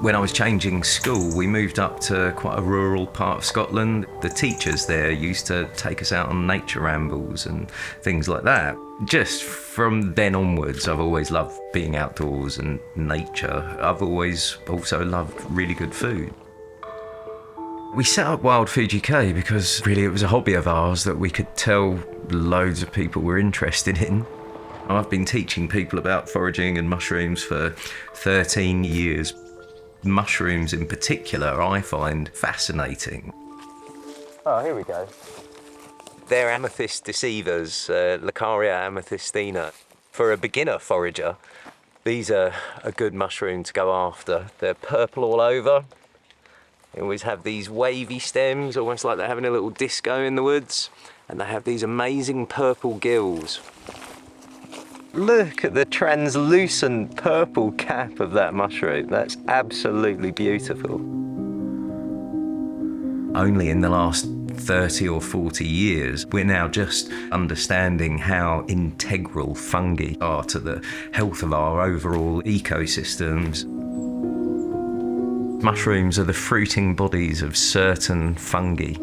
When I was changing school, we moved up to quite a rural part of Scotland. The teachers there used to take us out on nature rambles and things like that. Just from then onwards, I've always loved being outdoors and nature. I've always also loved really good food. We set up Wild Food UK because really it was a hobby of ours that we could tell loads of people were interested in. I've been teaching people about foraging and mushrooms for 13 years. Mushrooms in particular I find fascinating. Oh, here we go. They're amethyst deceivers, Leucaria amethystina. For a beginner forager, these are a good mushroom to go after. They're purple all over. They always have these wavy stems, almost like they're having a little disco in the woods. And they have these amazing purple gills. Look at the translucent purple cap of that mushroom. That's absolutely beautiful. Only in the last 30 or 40 years, we're now just understanding how integral fungi are to the health of our overall ecosystems. Mushrooms are the fruiting bodies of certain fungi.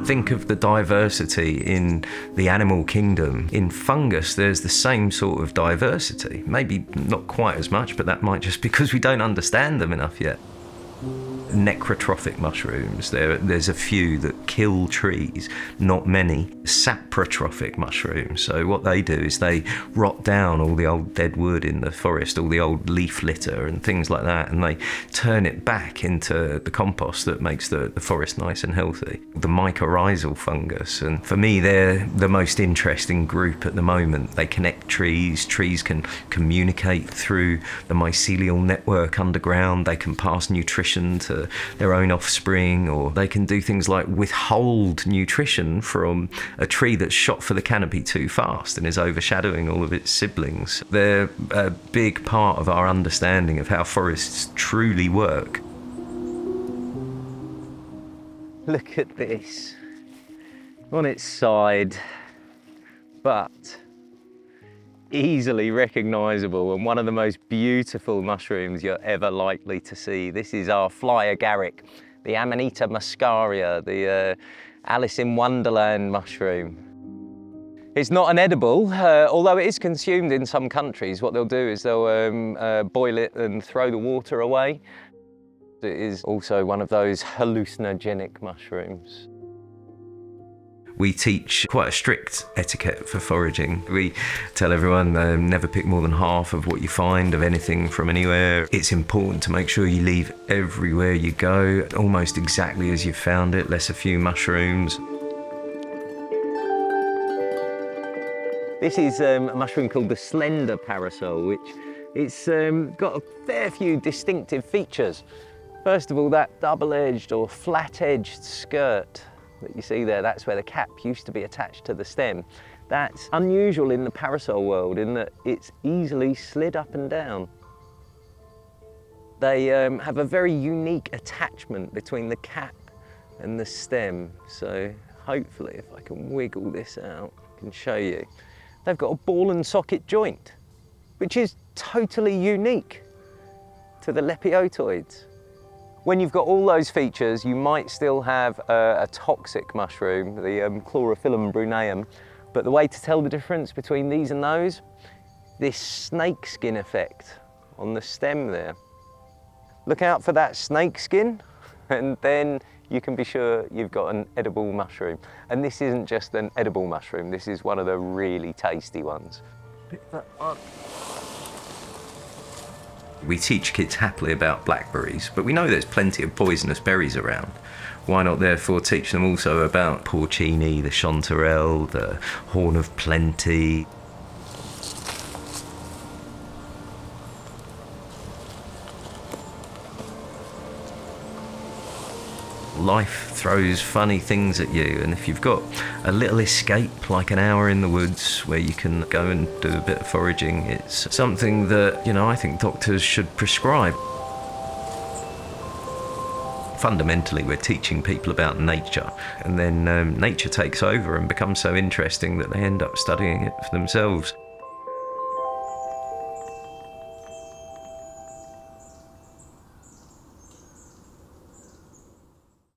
Think of the diversity in the animal kingdom. In fungus, there's the same sort of diversity. Maybe not quite as much, but that might just be because we don't understand them enough yet. Necrotrophic mushrooms, there's a few that kill trees, not many. Saprotrophic mushrooms, so what they do is they rot down all the old dead wood in the forest, all the old leaf litter and things like that, and they turn it back into the compost that makes the forest nice and healthy. The mycorrhizal fungus, and for me they're the most interesting group at the moment. They connect trees can communicate through the mycelial network underground, they can pass nutrition to their own offspring, or they can do things like withhold nutrition from a tree that's shot for the canopy too fast and is overshadowing all of its siblings. They're a big part of our understanding of how forests truly work. Look at this. On its side, but easily recognisable and one of the most beautiful mushrooms you're ever likely to see. This is our fly agaric, the Amanita muscaria, the Alice in Wonderland mushroom. It's not an edible, although it is consumed in some countries. What they'll do is they'll boil it and throw the water away. It is also one of those hallucinogenic mushrooms. We teach quite a strict etiquette for foraging. We tell everyone never pick more than half of what you find of anything from anywhere. It's important to make sure you leave everywhere you go almost exactly as you found it, less a few mushrooms. This is a mushroom called the slender parasol, which it's got a fair few distinctive features. First of all, that double-edged or flat-edged skirt that you see there, that's where the cap used to be attached to the stem. That's unusual in the parasol world in that it's easily slid up and down. They have a very unique attachment between the cap and the stem. So hopefully if I can wiggle this out, I can show you. They've got a ball and socket joint, which is totally unique to the lepiotoids. When you've got all those features, you might still have a toxic mushroom, the Chlorophyllum bruneum, but the way to tell the difference between these and those, this snake skin effect on the stem there. Look out for that snake skin, and then you can be sure you've got an edible mushroom. And this isn't just an edible mushroom, this is one of the really tasty ones. Pick that up. We teach kids happily about blackberries, but we know there's plenty of poisonous berries around. Why not therefore teach them also about porcini, the chanterelle, the horn of plenty? Life throws funny things at you, and if you've got a little escape like an hour in the woods where you can go and do a bit of foraging, it's something that, I think doctors should prescribe. Fundamentally, we're teaching people about nature, and then nature takes over and becomes so interesting that they end up studying it for themselves.